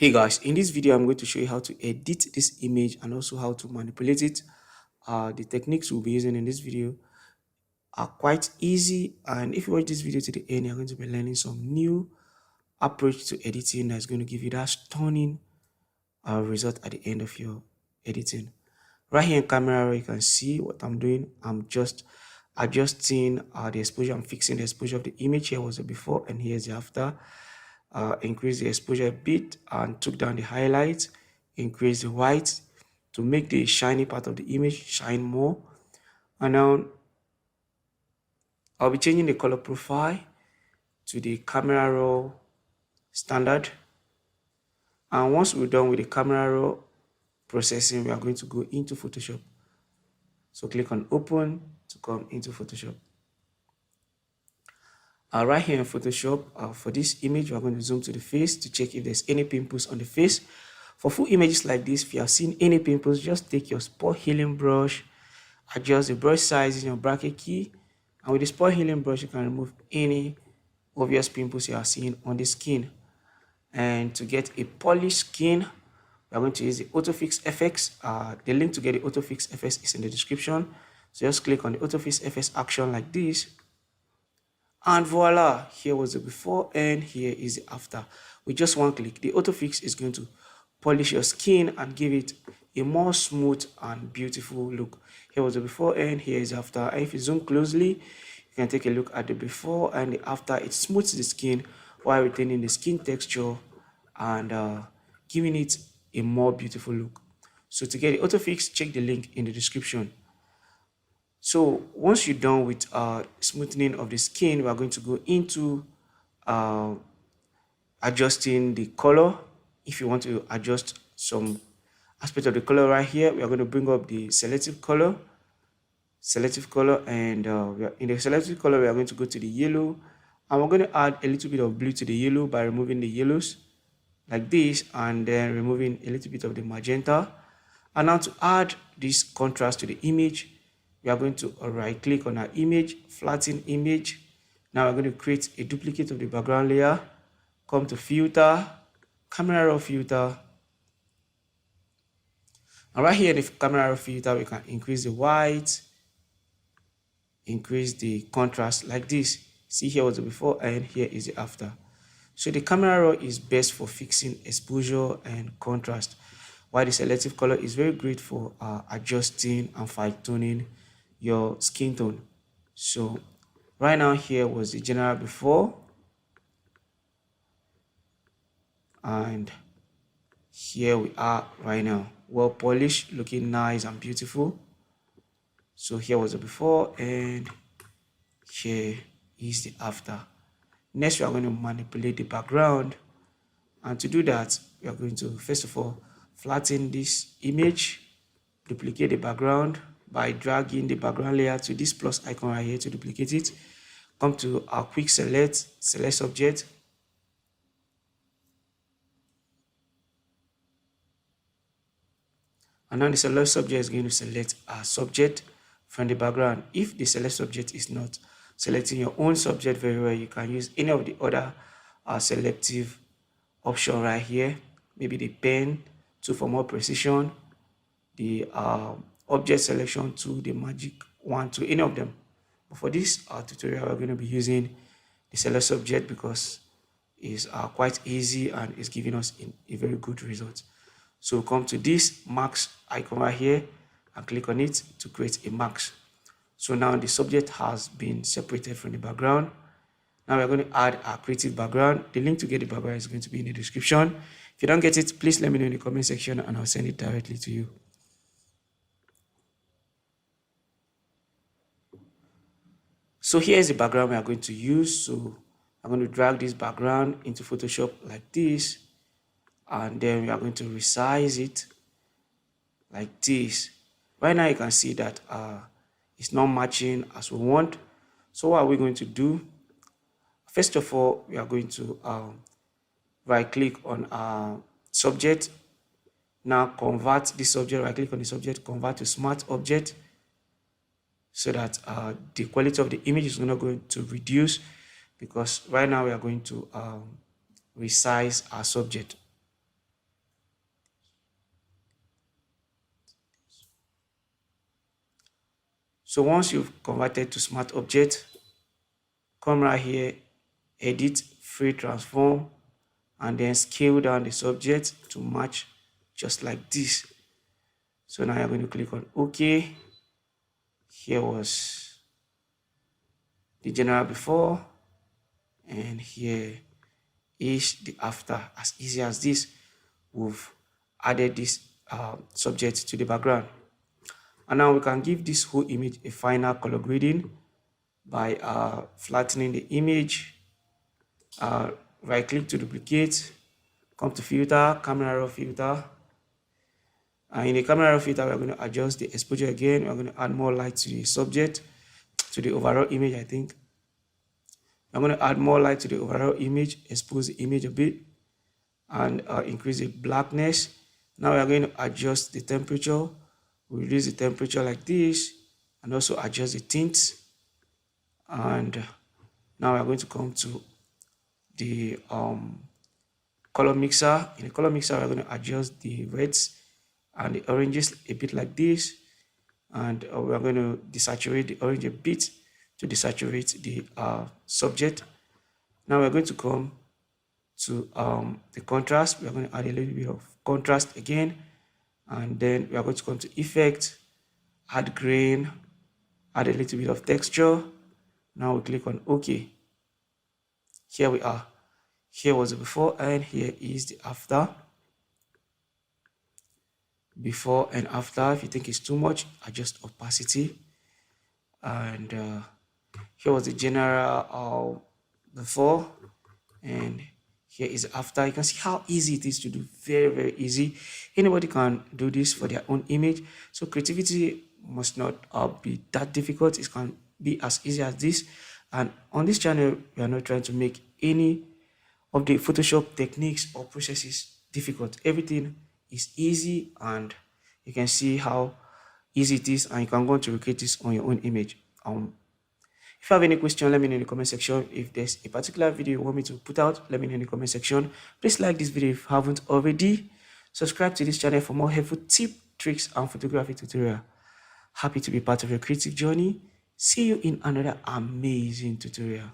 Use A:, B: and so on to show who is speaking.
A: Hey guys, in this video I'm going to show you how to edit this image and also how to manipulate it. The techniques we'll be using in this video are quite easy, and if you watch this video to the end, you're going to be learning some new approach to editing that's going to give you that stunning result at the end of your editing. Right here in camera roll, you can see what I'm doing. I'm just adjusting the exposure. I'm fixing the exposure of the image. Here was the before and here's the after. Increase the exposure a bit and took down the highlights, increase the white to make the shiny part of the image shine more. And now I'll be changing the color profile to the camera raw standard. And once we're done with the camera raw processing, we are going to go into Photoshop. So click on open to come into Photoshop. Right here in Photoshop, for this image, we're going to zoom to the face to check if there's any pimples on the face. For full images like this, if you have seen any pimples, just take your spot healing brush, adjust the brush size in your bracket key, and with the spot healing brush, you can remove any obvious pimples you are seeing on the skin. And to get a polished skin, we're going to use the AutoFix FX. The link to get the AutoFix FX is in the description. So just click on the AutoFix FX action like this. And voila, here was the before and here is the after. With just one click, the AutoFix is going to polish your skin and give it a more smooth and beautiful look. Here was the before and here is after. And if you zoom closely, you can take a look at the before and the after. It smooths the skin while retaining the skin texture and giving it a more beautiful look. So to get the AutoFix, check the link in the description. So once you're done with smoothing of the skin, we are going to go into adjusting the color. If you want to adjust some aspect of the color right here, we are going to bring up the selective color, and in the selective color, we are going to go to the yellow, and we're going to add a little bit of blue to the yellow by removing the yellows like this, and then removing a little bit of the magenta. And now to add this contrast to the image, we are going to right click on our image, flatten image. Now we're going to create a duplicate of the background layer, come to filter, camera raw filter, and right here in the camera raw filter we can increase the white, increase the contrast like this. See, here was the before and here is the after. So the camera raw is best for fixing exposure and contrast, while the selective color is very great for adjusting and fine tuning your skin tone. So right now here was the general before, and here we are right now, well polished, looking nice and beautiful. So here was the before and here is the after. Next, we are going to manipulate the background, and to do that we are going to first of all flatten this image, duplicate the background by dragging the background layer to this plus icon right here to duplicate it. Come to our quick select subject, and now the select subject is going to select our subject from the background. If the select subject is not selecting your own subject very well, you can use any of the other selective option right here, maybe the pen tool for more precision, the object selection tool, the magic wand tool, any of them. But for this tutorial, we're going to be using the select subject because it's quite easy and it's giving us a very good result. So come to this max icon right here and click on it to create a max. So now the subject has been separated from the background. Now we're going to add our creative background. The link to get the background is going to be in the description. If you don't get it, please let me know in the comment section and I'll send it directly to you. So here's the background we are going to use. So I'm going to drag this background into Photoshop like this, and then we are going to resize it like this. Right now you can see that it's not matching as we want. So what are we going to do? First of all, we are going to right click on our subject. Now convert this subject, right click on the subject, convert to smart object, so that the quality of the image is not going to reduce, because right now we are going to resize our subject. So once you've converted to smart object, come right here, edit, free transform, and then scale down the subject to match just like this. So now you're going to click on OK. Here was the general before, and here is the after. As easy as this, we've added this subject to the background. And now we can give this whole image a final color grading by flattening the image. Right click to duplicate, come to filter, camera raw filter. In the camera raw filter, we're going to adjust the exposure again. We're going to add more light to the subject, to the overall image, I think. I'm going to add more light to the overall image, expose the image a bit, and increase the blackness. Now we are going to adjust the temperature. We reduce the temperature like this, and also adjust the tints. And now we are going to come to the color mixer. In the color mixer, we're going to adjust the reds and the oranges a bit like this, and we're going to desaturate the orange a bit to desaturate the subject. Now we're going to come to the contrast. We're going to add a little bit of contrast again, and then we are going to come to effect, add grain, add a little bit of texture. Now we click on OK. Here we are. Here was the before, and here is the after. Before and after. If you think it's too much, adjust opacity. And here was the general before, and here is after. You can see how easy it is to do. Very, very easy. Anybody can do this for their own image. So creativity must not be that difficult. It can be as easy as this. And on this channel, we are not trying to make any of the Photoshop techniques or processes difficult. Everything is easy, and you can see how easy it is, and you can go on to recreate this on your own image. If you have any question, let me know in the comment section. If there's a particular video you want me to put out, let me know in the comment section. Please like this video if you haven't already. Subscribe to this channel for more helpful tips, tricks, and photography tutorial. Happy to be part of your creative journey. See you in another amazing tutorial.